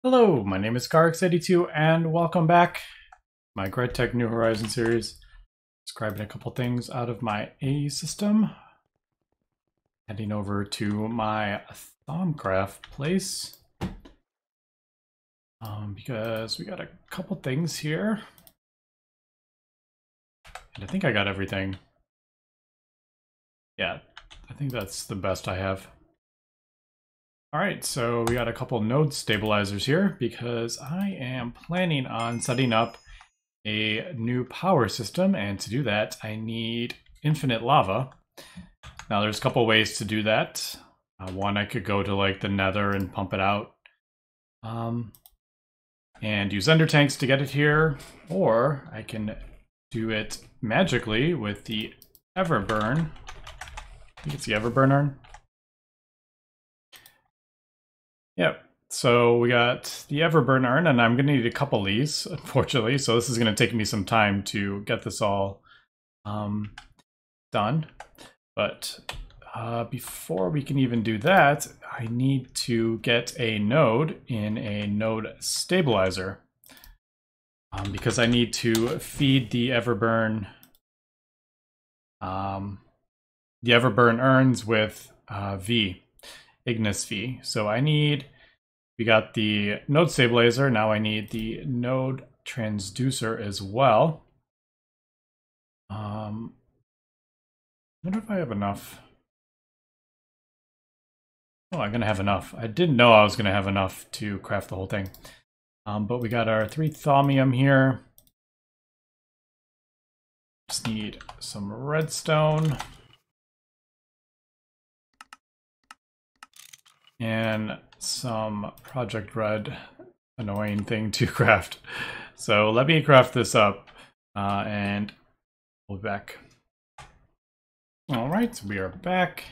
Hello, my name is Carx82 and welcome back to my Gregtech New Horizons series, describing a couple things out of my A system. Heading over to my Thaumcraft place because we got a couple things here. And I think I got everything. Yeah, I think that's the best I have. Alright, so we got a couple node stabilizers here because I am planning on setting up a new power system, and to do that I need infinite lava. Now there's a couple ways to do that. One, I could go to like the nether and pump it out and use ender tanks to get it here, or I can do it magically with the Everburn. I think it's the Everburn urn. Yep. So we got the Everburn urn, and I'm going to need a couple of these, unfortunately. So this is going to take me some time to get this all done. But before we can even do that, I need to get a node in a node stabilizer. Because I need to feed the Everburn urns with Ignis V. So we got the node stabilizer, now I need the node transducer as well. I wonder if I have enough. Oh, I'm gonna have enough. I didn't know I was gonna have enough to craft the whole thing. But we got our 3 thaumium here. Just need some redstone. And some Project Red, annoying thing to craft. So let me craft this up and we'll be back. Alright, we are back.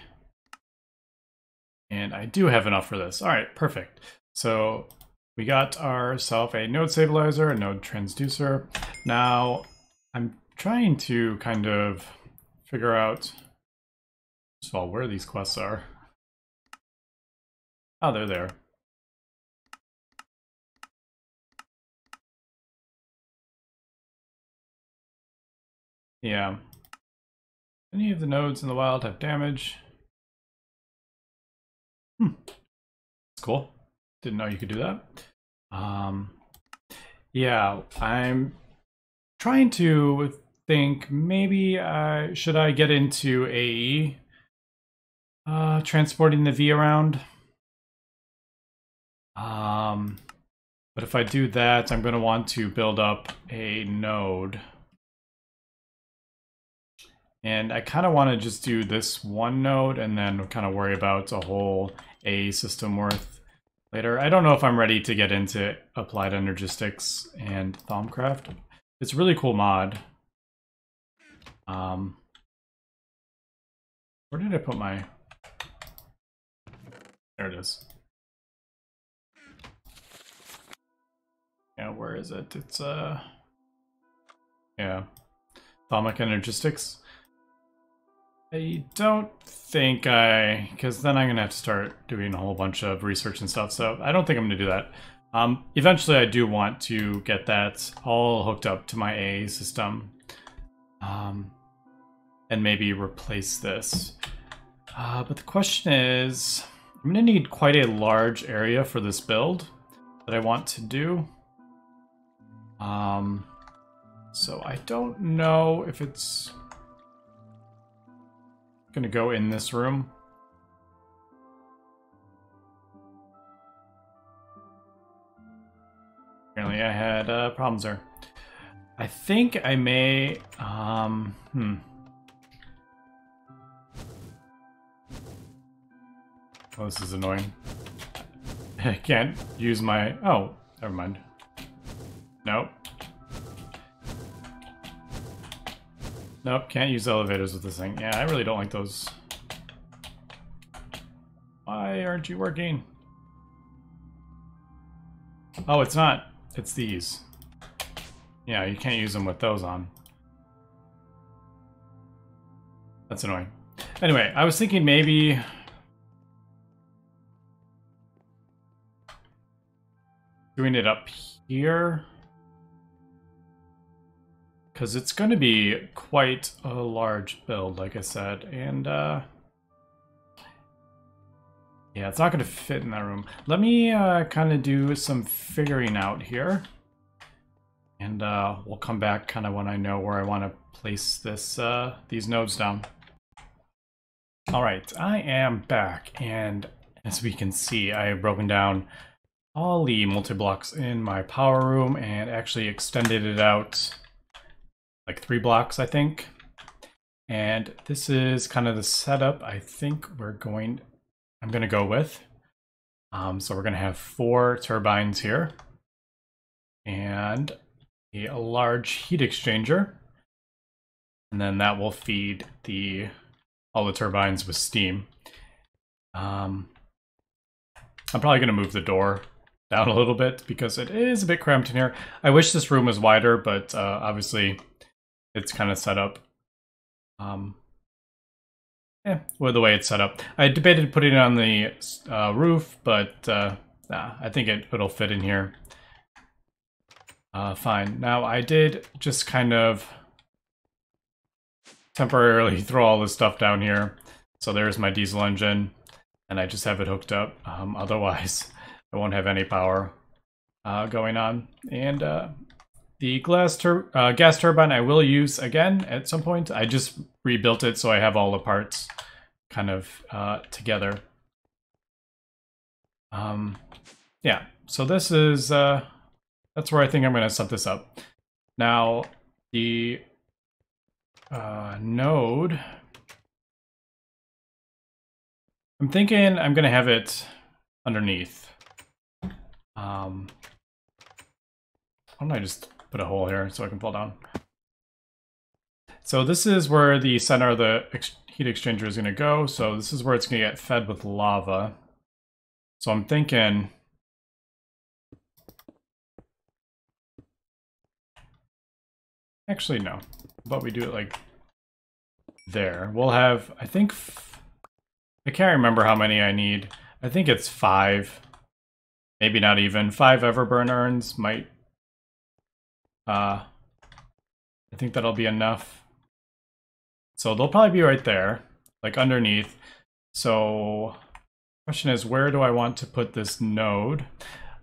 And I do have enough for this. Alright, perfect. So we got ourselves a node stabilizer, a node transducer. Now I'm trying to kind of figure out, first of all, where these quests are. Oh, they're there. Yeah. Any of the nodes in the wild have damage? That's cool. Didn't know you could do that. Yeah, I'm trying to think maybe should I get into AE? Transporting the V around? But if I do that, I'm going to want to build up a node. And I kind of want to just do this one node and then kind of worry about a whole A system worth later. I don't know if I'm ready to get into Applied Energistics and Thaumcraft. It's a really cool mod. Where did I put my... There it is. Yeah, where is it? It's, yeah. Thaumic Energistics. I don't think because then I'm going to have to start doing a whole bunch of research and stuff, so I don't think I'm going to do that. Eventually I do want to get that all hooked up to my AA system. And maybe replace this. But the question is, I'm going to need quite a large area for this build that I want to do. So I don't know if it's gonna go in this room. Apparently I had problems there. I think I may, oh, this is annoying. I can't use my, oh, never mind. Nope. Nope, can't use elevators with this thing. Yeah, I really don't like those. Why aren't you working? Oh, it's not. It's these. Yeah, you can't use them with those on. That's annoying. Anyway, I was thinking maybe... doing it up here, because it's going to be quite a large build, like I said, and yeah, it's not going to fit in that room. Let me kind of do some figuring out here, and we'll come back kind of when I know where I want to place this these nodes down. All right, I am back, and as we can see, I have broken down all the multi-blocks in my power room and actually extended it out like 3 blocks, I think. And this is kind of the setup I think I'm gonna go with. So we're gonna have 4 turbines here and a large heat exchanger, and then that will feed all the turbines with steam. I'm probably gonna move the door down a little bit because it is a bit cramped in here. I wish this room was wider, but obviously it's kind of set up. Well, the way it's set up. I debated putting it on the roof, but nah, I think it'll fit in here. Fine. Now I did just kind of temporarily throw all this stuff down here. So there's my diesel engine, and I just have it hooked up. Otherwise, I won't have any power going on. And the gas turbine I will use again at some point. I just rebuilt it so I have all the parts kind of together. Yeah, so this is that's where I think I'm going to set this up. Now the node, I'm thinking I'm going to have it underneath. Why don't I just put a hole here so I can pull down? So this is where the center of the heat exchanger is going to go. So this is where it's going to get fed with lava. So I'm thinking actually no, but we do it like there. We'll have, I think, I can't remember how many I need. I think it's 5. Maybe not even 5 Everburn urns might. I think that'll be enough. So they'll probably be right there, like underneath. So the question is, where do I want to put this node?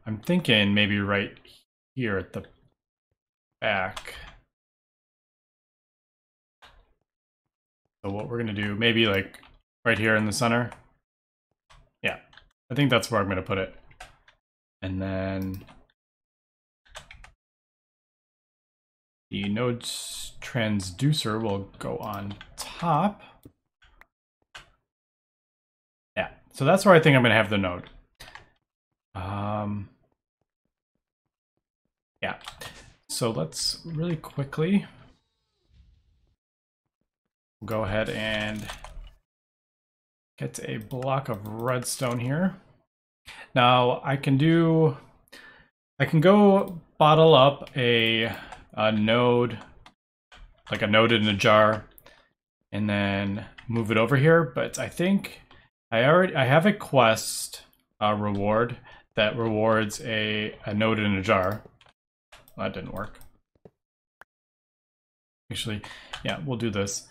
I'm thinking maybe right here at the back. So what we're gonna do, maybe like right here in the center. Yeah, I think that's where I'm gonna put it. And then the node transducer will go on top. Yeah, so that's where I think I'm gonna have the node. Yeah, so let's really quickly go ahead and get a block of redstone here. Now I can go bottle up a node, like a node in a jar, and then move it over here. But I think I have a quest reward that rewards a node in a jar. Well, that didn't work. Actually, yeah, we'll do this.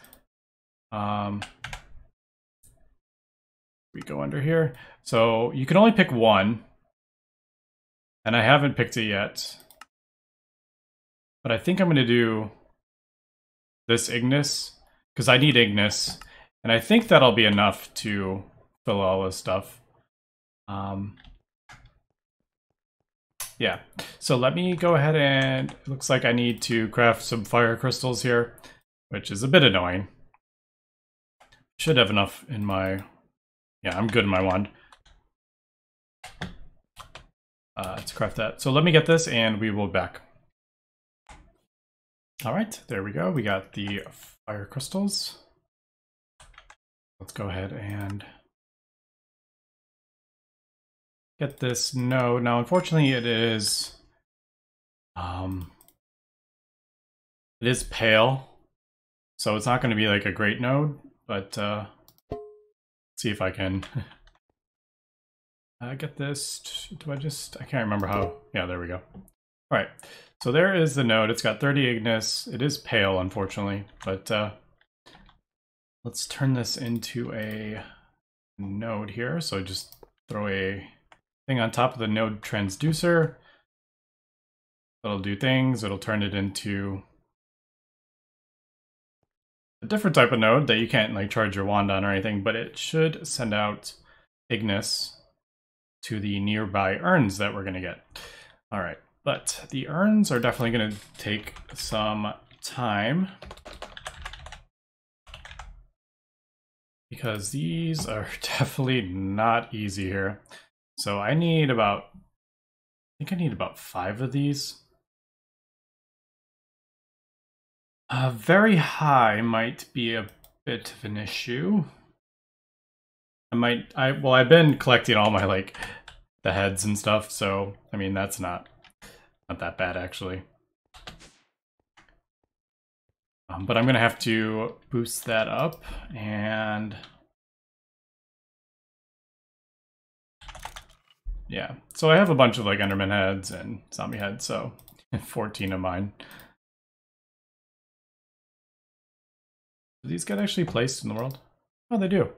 We go under here. So you can only pick one, and I haven't picked it yet. But I think I'm going to do this Ignis, because I need Ignis, and I think that'll be enough to fill all this stuff. Yeah, so let me go ahead and, it looks like I need to craft some fire crystals here, which is a bit annoying. Should have enough in my, yeah, I'm good in my wand. Let's craft that. So let me get this and we will be back. All right, there we go. We got the fire crystals. Let's go ahead and get this node. Now, unfortunately, it is pale, so it's not going to be like a great node. But let's see if I can I get this. Do I just... I can't remember how... Yeah, there we go. All right. So there is the node. It's got 30 Ignis. It is pale, unfortunately. But let's turn this into a node here. So just throw a thing on top of the node transducer. It'll do things. It'll turn it into a different type of node that you can't like charge your wand on or anything, but it should send out Ignis to the nearby urns that we're going to get. All right, but the urns are definitely going to take some time because these are definitely not easy here. So I need about, I think I need about 5 of these. Very high might be a bit of an issue. Well, I've been collecting all my, like, the heads and stuff, so, I mean, that's not that bad, actually. But I'm gonna have to boost that up, and... yeah, so I have a bunch of, like, Enderman heads and zombie heads, so 14 of mine. Do these get actually placed in the world? Oh, they do.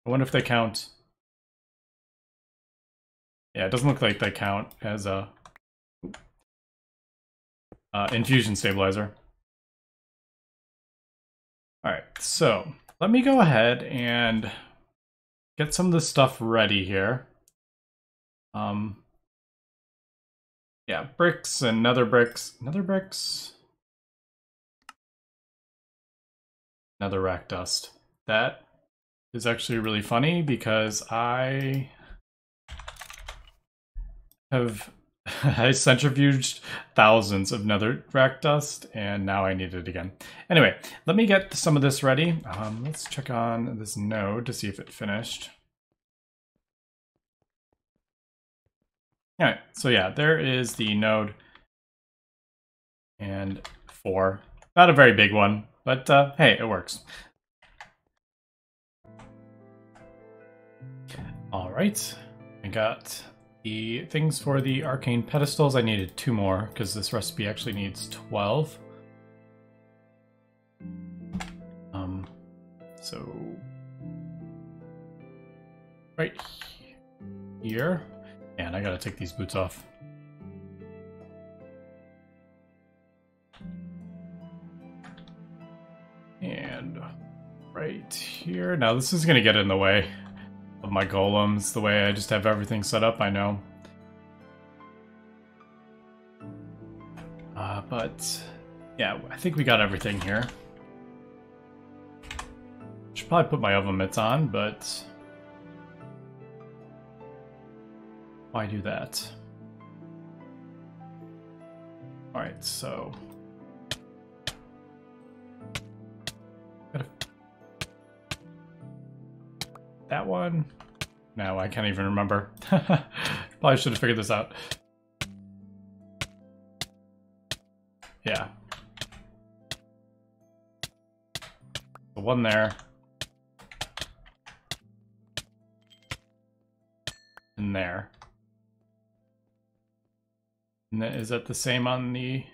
I wonder if they count. Yeah, it doesn't look like they count as a infusion stabilizer. Alright, so let me go ahead and get some of this stuff ready here. Yeah, bricks and nether bricks. Nether bricks? Nether rack dust. That is actually really funny because I have I centrifuged thousands of netherrack dust, and now I need it again. Anyway, let me get some of this ready. Let's check on this node to see if it finished. Alright, so yeah, there is the node. And 4. Not a very big one, but hey, it works. Alright, I got the things for the Arcane Pedestals. I needed 2 more, because this recipe actually needs 12. So... right here. And I gotta take these boots off. And right here. Now this is gonna get in the way of my golems, the way I just have everything set up, I know. But yeah, I think we got everything here. Should probably put my oven mitts on, but why do that? Alright, so that one? No, I can't even remember. Probably should have figured this out. Yeah. The one there. And there. And is that the same on the...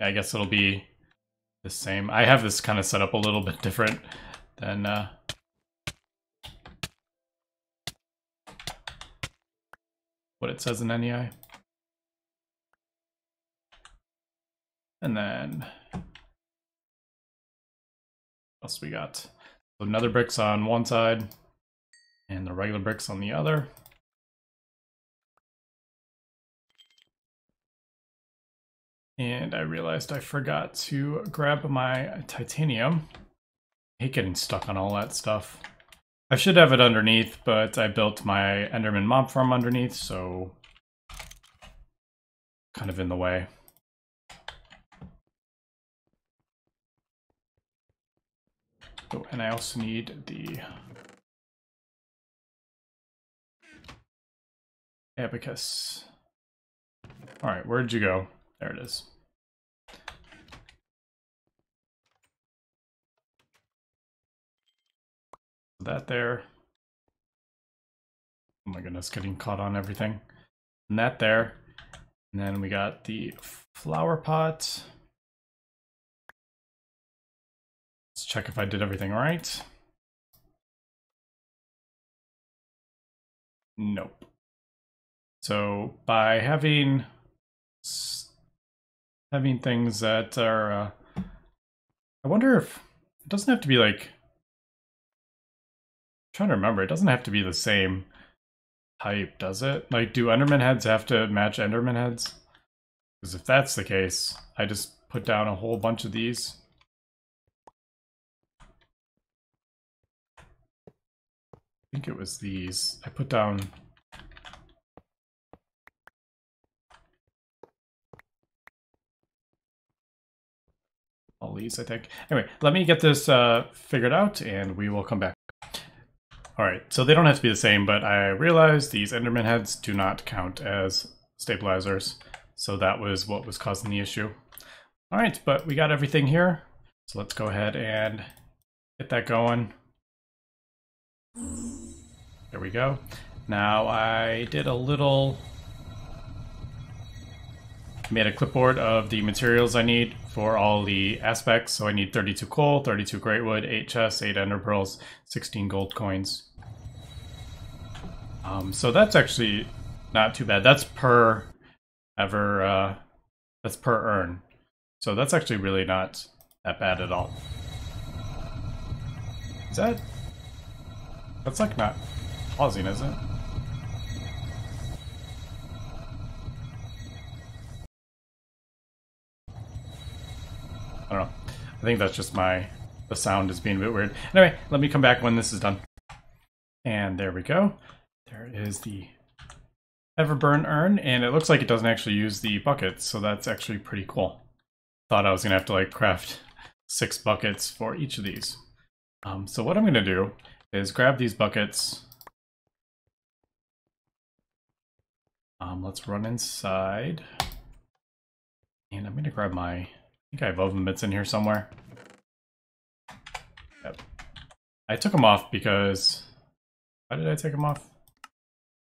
yeah, I guess it'll be the same. I have this kind of set up a little bit different than what it says in NEI. And then what else we got? So nether bricks on one side and the regular bricks on the other. And I realized I forgot to grab my titanium. I hate getting stuck on all that stuff. I should have it underneath, but I built my Enderman mob farm underneath, so kind of in the way. Oh, and I also need the abacus. Alright, where'd you go? There it is. That there. Oh my goodness, getting caught on everything. And that there. And then we got the flower pot. Let's check if I did everything right. Nope. So by having things that are, I wonder if it doesn't have to be like, I'm trying to remember, it doesn't have to be the same type, does it? Like, do Enderman heads have to match Enderman heads? Because if that's the case, I just put down a whole bunch of these. I think it was these. I put down all these, I think. Anyway, let me get this figured out and we will come back. Alright, so they don't have to be the same, but I realized these Enderman heads do not count as stabilizers. So that was what was causing the issue. Alright, but we got everything here. So let's go ahead and get that going. There we go. Now I did a little... made a clipboard of the materials I need for all the aspects. So I need 32 coal, 32 greatwood, 8 chests, 8 ender pearls, 16 gold coins. So that's actually not too bad. That's per that's per urn. So that's actually really not that bad at all. Is that? That's like not pausing, is it? I don't know. I think that's just the sound is being a bit weird. Anyway, let me come back when this is done. And there we go. There is the Everburn urn, and it looks like it doesn't actually use the buckets, so that's actually pretty cool. Thought I was gonna have to like craft 6 buckets for each of these. So what I'm gonna do is grab these buckets. Let's run inside. And I'm gonna grab I think I have oven mitts in here somewhere. Yep. I took them off because... Why did I take them off?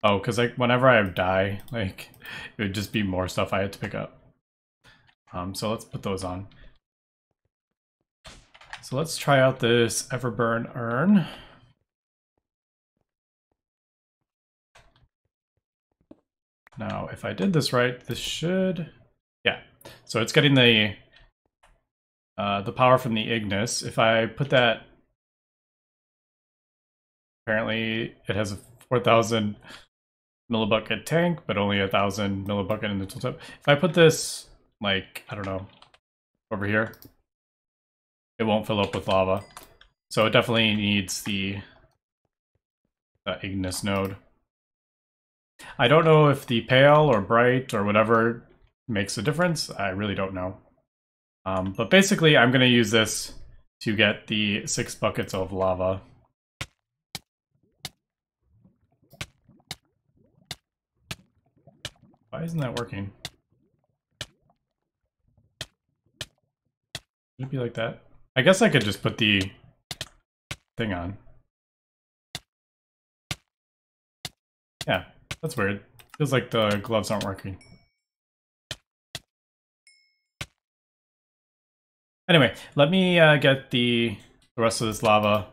Oh, because like whenever I die, like it would just be more stuff I had to pick up. So let's put those on. So let's try out this Everburn urn. Now, if I did this right, this should... Yeah. So it's getting the power from the Ignis. If I put that... Apparently, it has a 4,000 millibucket tank, but only 1,000 millibucket in the tooltip. If I put this, like, I don't know, over here, it won't fill up with lava. So it definitely needs the Ignis node. I don't know if the pale or bright or whatever makes a difference. I really don't know. But basically, I'm going to use this to get the 6 buckets of lava. Why isn't that working? Should it be like that? I guess I could just put the thing on. Yeah, that's weird. Feels like the gloves aren't working. Anyway, let me get the rest of this lava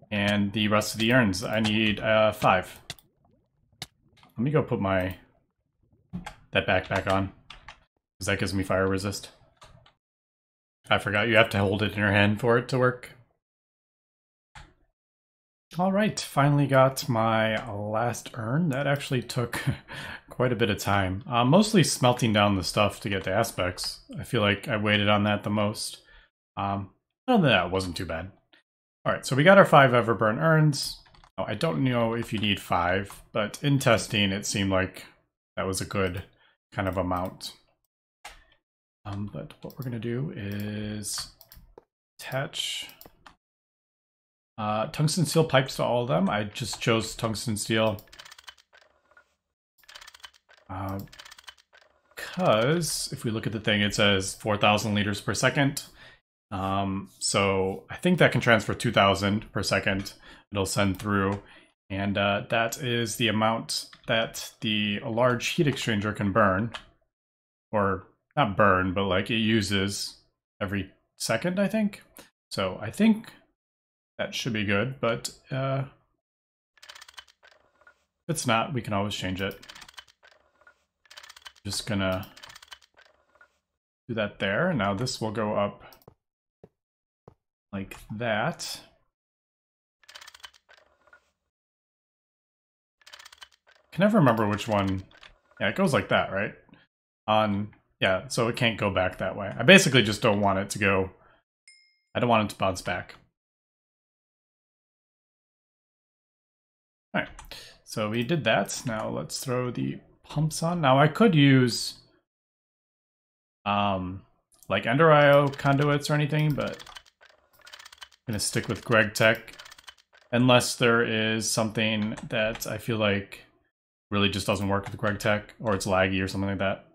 and the rest of the urns. I need 5. Let me go put that backpack on, because that gives me fire resist. I forgot you have to hold it in your hand for it to work. Alright, finally got my last urn. That actually took quite a bit of time. Mostly smelting down the stuff to get the aspects. I feel like I waited on that the most. Other than that, it wasn't too bad. Alright, so we got our 5 Everburn urns. I don't know if you need 5, but in testing it seemed like that was a good kind of amount. But what we're going to do is attach tungsten steel pipes to all of them. I just chose tungsten steel because if we look at the thing, it says 4,000 liters per second. So I think that can transfer 2,000 per second. It'll send through, And that is the amount that the large heat exchanger can burn. Or not burn, but like it uses every second, I think. So I think that should be good, but if it's not, we can always change it. Just gonna do that there. Now this will go up like that. I can never remember which one. Yeah, it goes like that, right? Yeah, so it can't go back that way. I basically just don't want it to go. I don't want it to bounce back. All right, so we did that. Now let's throw the pumps on. Now I could use like Ender IO conduits or anything, but I'm gonna stick with Gregtech unless there is something that I feel like really just doesn't work with Gregtech or it's laggy or something like that.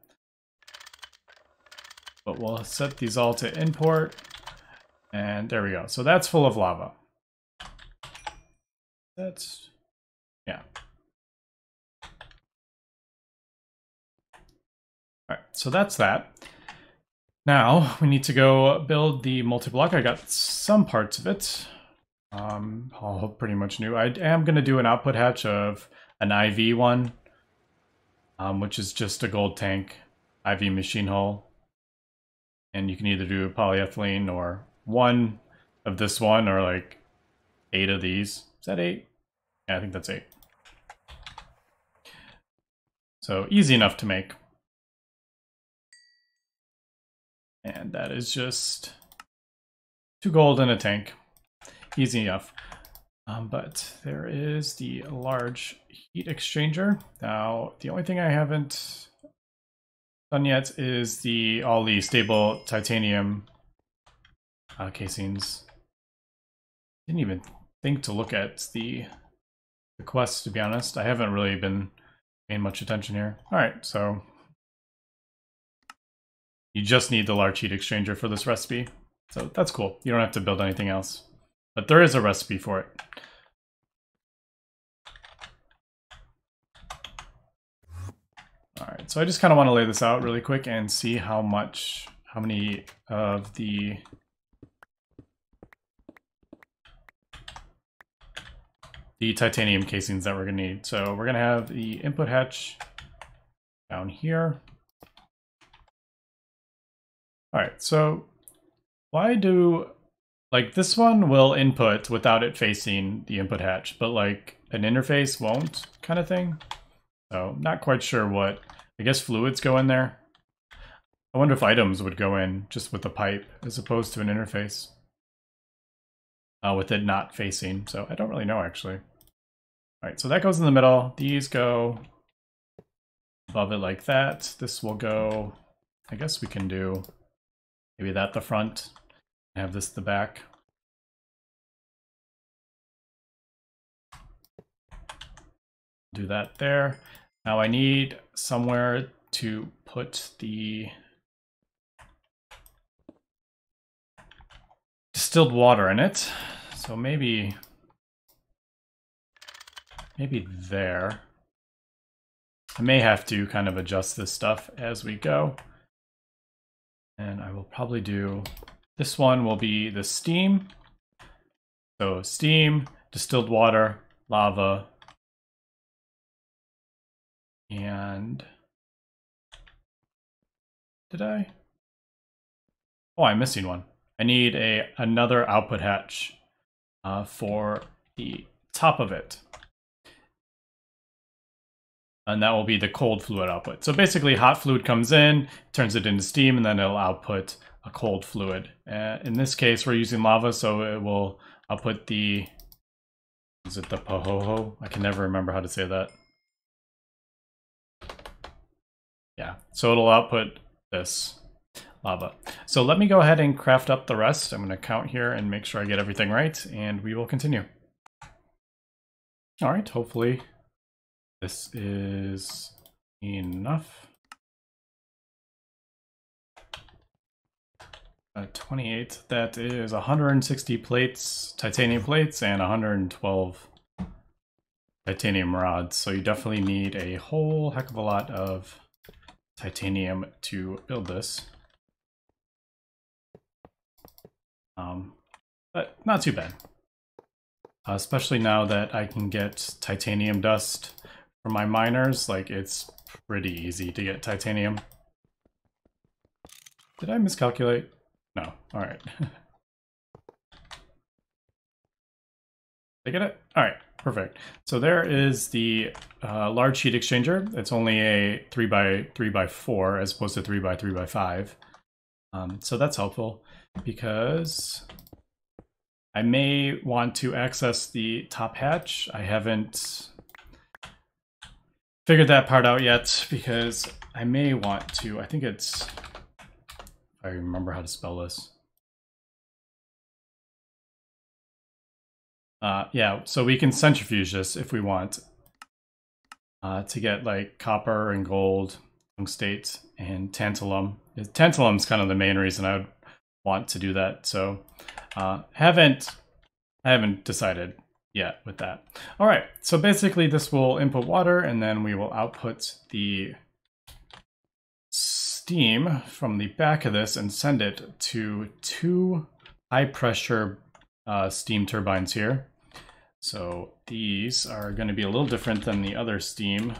But we'll set these all to import, and there we go. So that's full of lava. That's, yeah. All right, so that's that. Now we need to go build the multi-block. I got some parts of it, all pretty much new. I am going to do an output hatch of an IV one, which is just a gold tank IV machine hull. And you can either do polyethylene or one of this one or like 8 of these. Is that 8? Yeah, I think that's 8. So easy enough to make. And that is just 2 gold in a tank. Easy enough. But there is the large heat exchanger. Now, the only thing I haven't done yet is all the stable titanium casings. Didn't even think to look at the quest, to be honest. I haven't really been paying much attention here. All right, so you just need the large heat exchanger for this recipe. So that's cool. You don't have to build anything else. But there is a recipe for it. All right, so I just kind of want to lay this out really quick and see how many of the titanium casings that we're going to need. So we're going to have the input hatch down here. All right, so why do, like this one will input without it facing the input hatch, but like an interface won't, kind of thing? So not quite sure what, I guess fluids go in there. I wonder if items would go in just with the pipe as opposed to an interface. With it not facing, so I don't really know actually. All right, so that goes in the middle. These go above it like that. This will go, I guess we can do maybe that the front, and have this the back. Do that there. Now I need somewhere to put the distilled water in it. So maybe there. I may have to kind of adjust this stuff as we go. And I will probably do, this one will be the steam. So steam, distilled water, lava, and did I? Oh, I'm missing one. I need another output hatch for the top of it. And that will be the cold fluid output. So basically hot fluid comes in, turns it into steam, and then it'll output a cold fluid. In this case, we're using lava, so it will output the, is it the pahoho? I can never remember how to say that. Yeah, so it'll output this lava. So let me go ahead and craft up the rest. I'm gonna count here and make sure I get everything right, and we will continue. All right, hopefully this is enough. 28, that is 160 plates, titanium plates, and 112 titanium rods, so you definitely need a whole heck of a lot of titanium to build this. But not too bad. Especially now that I can get titanium dust from my miners, like it's pretty easy to get titanium. Did I miscalculate? No, alright. Did I get it? Alright, perfect. So there is the large heat exchanger. It's only a 3x3x4 as opposed to 3x3x5. So that's helpful because I may want to access the top hatch. I haven't figured that part out yet because I may want to, I think it's, if I remember how to spell this. Yeah, so we can centrifuge this if we want to get like copper and gold, tungstate, and tantalum. Tantalum's kind of the main reason I would want to do that. So I haven't decided yet with that. All right, so basically this will input water and then we will output the steam from the back of this and send it to 2 high pressure steam turbines here. So these are going to be a little different than the other steam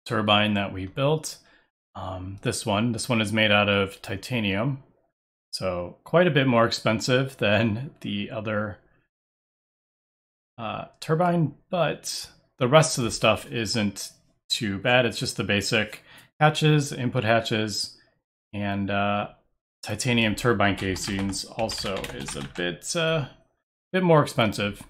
turbine that we built. This one is made out of titanium, so quite a bit more expensive than the other turbine, but the rest of the stuff isn't too bad. It's just the basic hatches, input hatches, and titanium turbine casings also is a bit more expensive.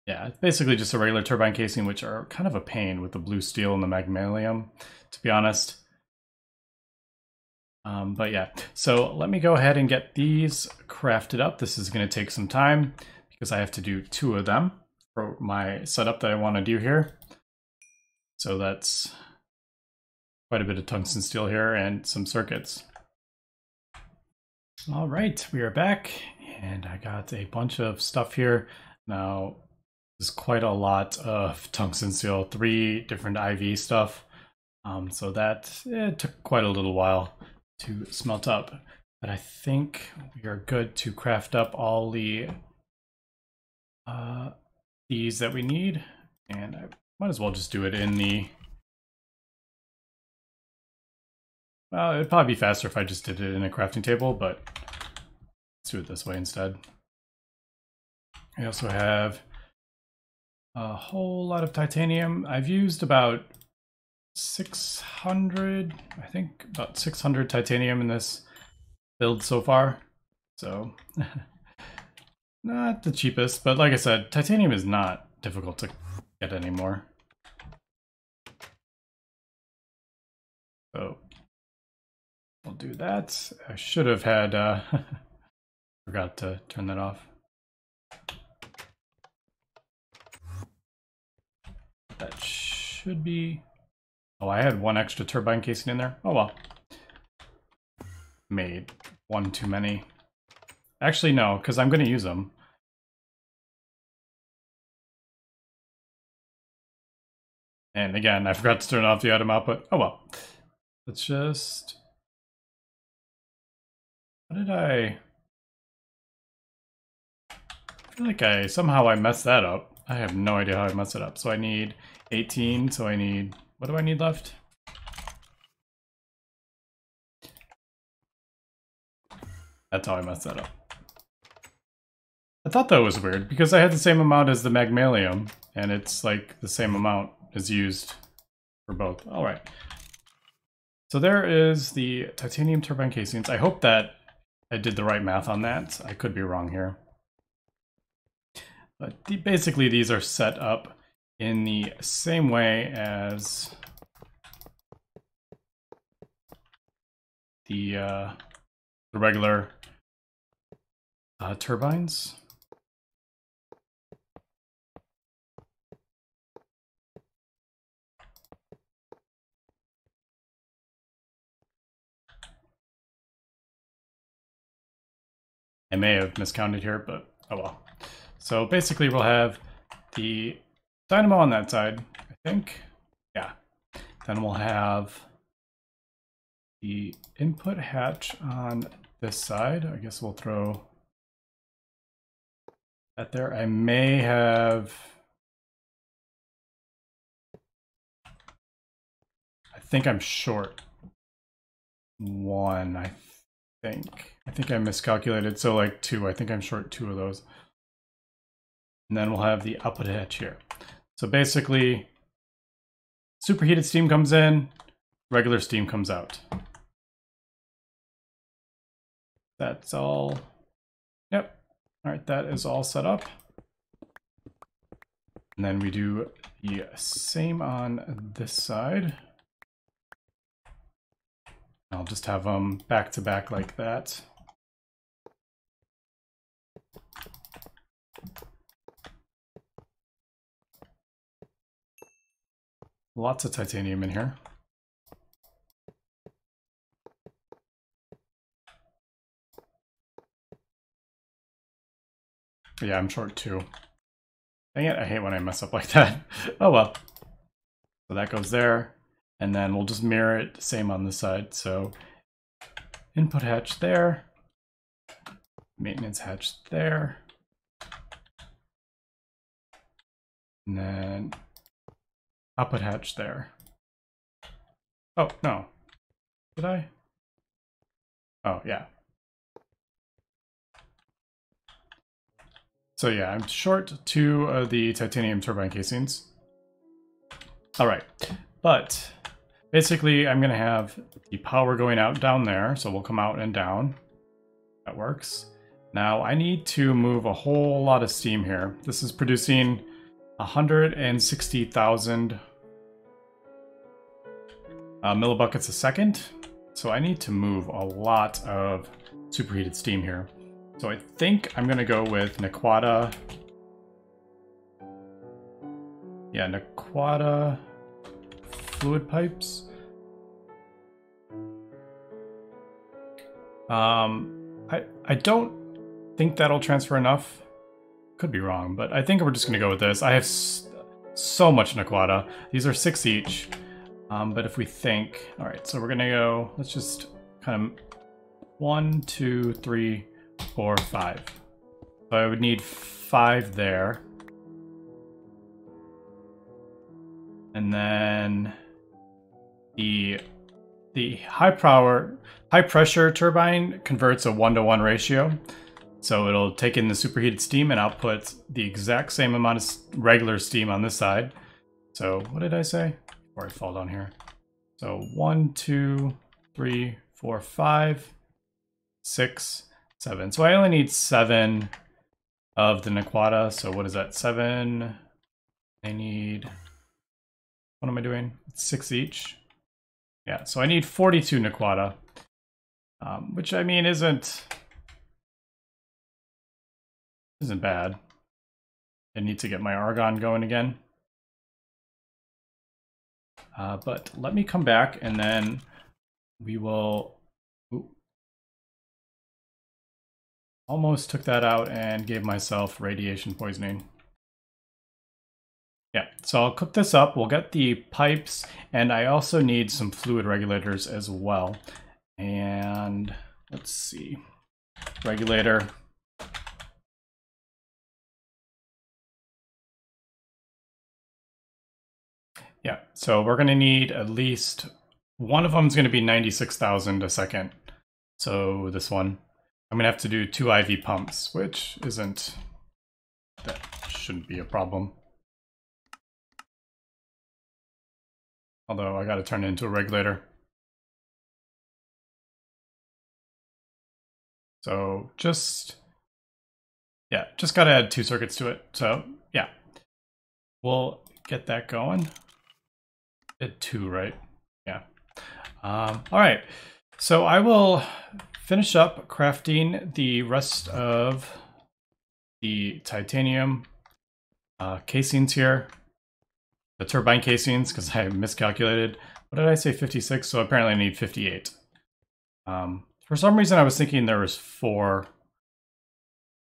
Yeah, it's basically just a regular turbine casing, which are kind of a pain with the blue steel and the magnesium, to be honest. But yeah, so let me go ahead and get these crafted up. This is going to take some time because I have to do 2 of them for my setup that I want to do here. So that's quite a bit of tungsten steel here and some circuits. All right, we are back and I got a bunch of stuff here. Now, there's quite a lot of tungsten steel, 3 different IV stuff. So that it took quite a little while to smelt up. But I think we are good to craft up all the these that we need. And I might as well just do it in the... Well, it'd probably be faster if I just did it in a crafting table, but let's do it this way instead. I also have a whole lot of titanium. I've used about 600, I think about 600 titanium in this build so far. So not the cheapest, but like I said, titanium is not difficult to get anymore. So we'll do that. I should have had, forgot to turn that off. That should be, oh, I had 1 extra turbine casing in there. Oh well. Made 1 too many. Actually, no, because I'm going to use them. And again, I forgot to turn off the item output. Oh well. Let's just... How did I feel like somehow I messed that up. I have no idea how I messed it up. So I need 18, so I need... What do I need left? That's how I messed that up. I thought that was weird, because I had the same amount as the magnesium, and it's like the same amount is used for both. Alright. So there is the titanium turbine casings. I hope that I did the right math on that. I could be wrong here. But basically these are set up in the same way as the regular turbines. I may have miscounted here, but oh well. So basically we'll have the dynamo on that side, I think. Yeah. Then we'll have the input hatch on this side. I guess we'll throw that there. I may have... I think I'm short one, I think I miscalculated, so like 2. I think I'm short 2 of those. And then we'll have the output hatch here. So basically, superheated steam comes in, regular steam comes out. That's all. Yep. All right, that is all set up. And then we do the same on this side. I'll just have them back to back like that. Lots of titanium in here. But yeah, I'm short 2. Dang it, I hate when I mess up like that. Oh well. So that goes there. And then we'll just mirror it, same on this side. So input hatch there, maintenance hatch there, and then output hatch there. Oh, no. Did I? Oh, yeah. So yeah, I'm short 2 of the titanium turbine casings. All right, but basically I'm gonna have the power going out down there, so we'll come out and down. That works. Now I need to move a whole lot of steam here. This is producing 160,000 millibuckets a second. So I need to move a lot of superheated steam here. So I think I'm gonna go with Nequata. Yeah, Nequata fluid pipes. I don't think that'll transfer enough. Could be wrong, but I think we're just gonna go with this. I have so much Nequata. These are 6 each. But if we think, all right, so we're gonna go, let's just kind of 1, 2, 3, 4, 5. So I would need 5 there. And then the high pressure turbine converts a 1-to-1 ratio. So it'll take in the superheated steam and output the exact same amount of regular steam on this side. So what did I say? Before I fall down here. So 1, 2, 3, 4, 5, 6, 7. So I only need 7 of the Nequata. So what is that? 7. I need, what am I doing? 6 each. Yeah, so I need 42 Nequata, which I mean isn't bad. I need to get my argon going again. But let me come back and then we will... Ooh. Almost took that out and gave myself radiation poisoning. Yeah, so I'll cook this up. We'll get the pipes, and I also need some fluid regulators as well. And let's see, regulator. Yeah, so we're gonna need at least, one of them is gonna be 96,000 a second. So this one, I'm gonna have to do 2 IV pumps, which that shouldn't be a problem. Although I gotta turn it into a regulator. So just gotta add 2 circuits to it. So yeah, we'll get that going. At 2, right? Yeah. All right. So I will finish up crafting the rest of the titanium casings here. The turbine casings, because I miscalculated. What did I say, 56? So apparently I need 58. For some reason I was thinking there was 4.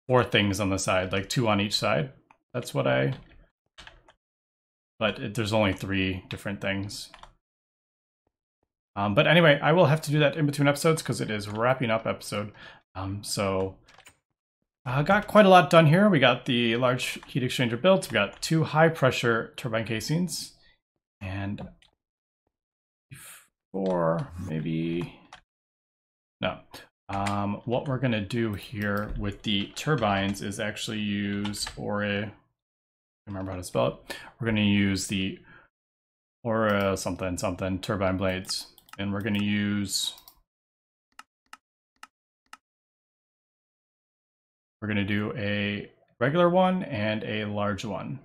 4 things on the side, like 2 on each side. That's what there's only 3 different things. But anyway, I will have to do that in between episodes because it is wrapping up episode. So I got quite a lot done here. We got the large heat exchanger built. We got 2 high pressure turbine casings. And 4, maybe, no. What we're gonna do here with the turbines is actually use I remember how to spell it. We're gonna use the something turbine blades. And we're gonna do a regular one and a large one.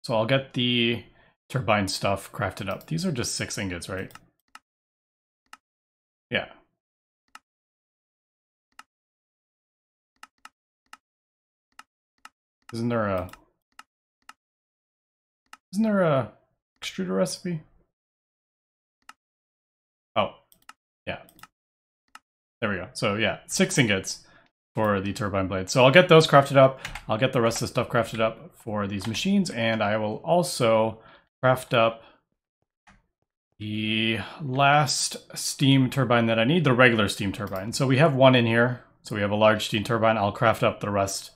So I'll get the turbine stuff crafted up. These are just 6 ingots, right? Yeah. Isn't there a extruder recipe? Oh, yeah. There we go. So yeah, 6 ingots for the turbine blade. So I'll get those crafted up. I'll get the rest of the stuff crafted up for these machines, and I will also craft up the last steam turbine that I need, the regular steam turbine. So we have 1 in here. So we have a large steam turbine. I'll craft up the rest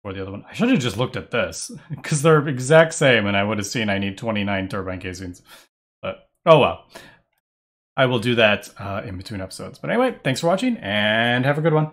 for the other one. I should have just looked at this because they're exact same, and I would have seen I need 29 turbine casings. But oh well. I will do that in between episodes. But anyway, thanks for watching and have a good one.